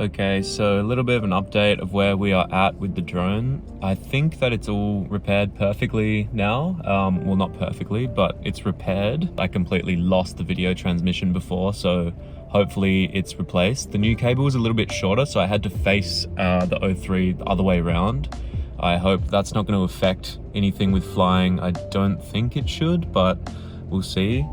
Okay, so a little bit of an update of where we are at with the drone. I think that it's all repaired perfectly now. Well, not perfectly, but it's repaired. I completely lost the video transmission before, so hopefully it's replaced. The new cable was a little bit shorter, so I had to face the O3 the other way around. I hope that's not going to affect anything with flying. I don't think it should, but we'll see.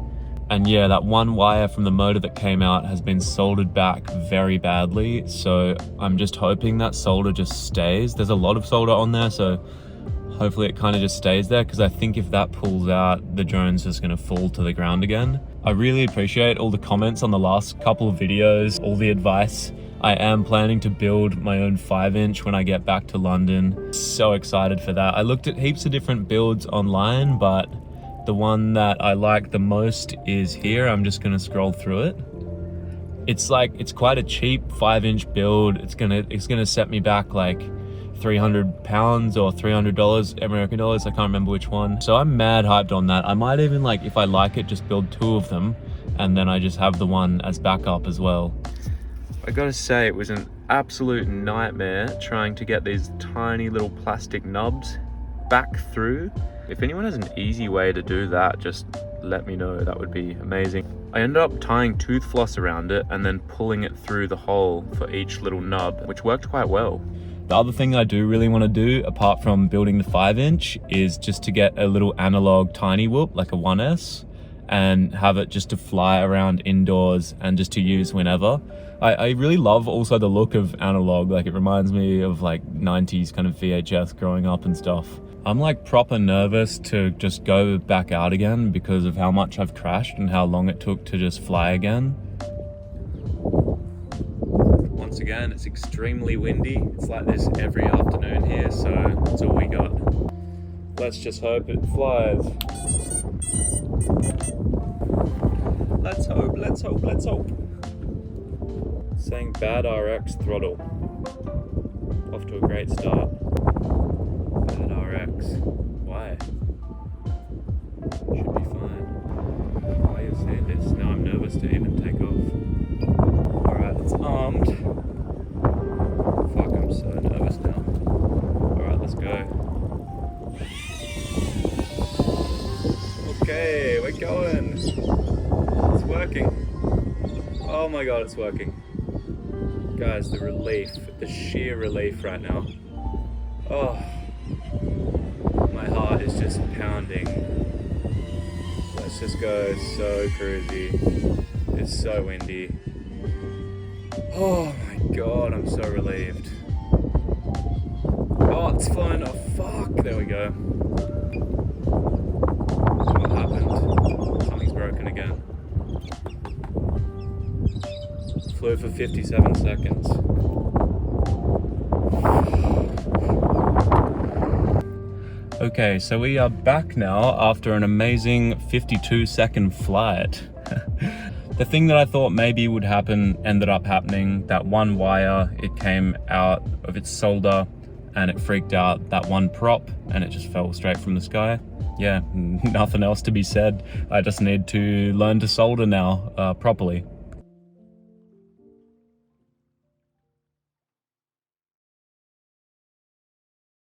And yeah, that one wire from the motor that came out has been soldered back very badly. So I'm just hoping that solder just stays. There's a lot of solder on there, so hopefully it kind of just stays there, because I think if that pulls out, the drone's just gonna fall to the ground again. I really appreciate all the comments on the last couple of videos, all the advice. I am planning to build my own 5-inch when I get back to London. So excited for that. I looked at heaps of different builds online, but the one that I like the most is here. I'm just gonna scroll through it. It's quite a cheap 5-inch build. It's gonna set me back like £300 or $300 American dollars. I can't remember which one. So I'm mad hyped on that. I might even, like, if I like it, just build 2 of them, and then I just have the one as backup as well. I gotta say, it was an absolute nightmare trying to get these tiny little plastic nubs back through. If anyone has an easy way to do that, just let me know. That would be amazing. I ended up tying tooth floss around it and then pulling it through the hole for each little nub, which worked quite well. The other thing I do really want to do, apart from building the 5-inch, is just to get a little analog tiny whoop, like a 1S, and have it just to fly around indoors and just to use whenever. I really love also the look of analog. Like, it reminds me of like 90s kind of VHS growing up and stuff. I'm like proper nervous to just go back out again because of how much I've crashed and how long it took to just fly again. Once again, it's extremely windy. It's like this every afternoon here, so that's all we got. Let's just hope it flies. Let's hope, let's hope, let's hope. Saying bad RX throttle. Off to a great start. Bad RX. Why? Should be fine. Why you say this? Now I'm nervous to even take off. Alright, it's armed. Fuck, I'm so nervous now. Alright, let's go. Okay, we're going. It's working. Oh my god, it's working. Guys, the relief, the sheer relief right now. Oh, my heart is just pounding. Let's just go. So cruisy. It's so windy. Oh my god, I'm so relieved. Oh, it's flying. Oh fuck, there we go. What happened? Something's broken again. Flew for 57 seconds. Okay, so we are back now after an amazing 52-second flight. The thing that I thought maybe would happen ended up happening. That one wire, it came out of its solder and it freaked out that one prop and it just fell straight from the sky. Yeah, nothing else to be said. I just need to learn to solder now properly.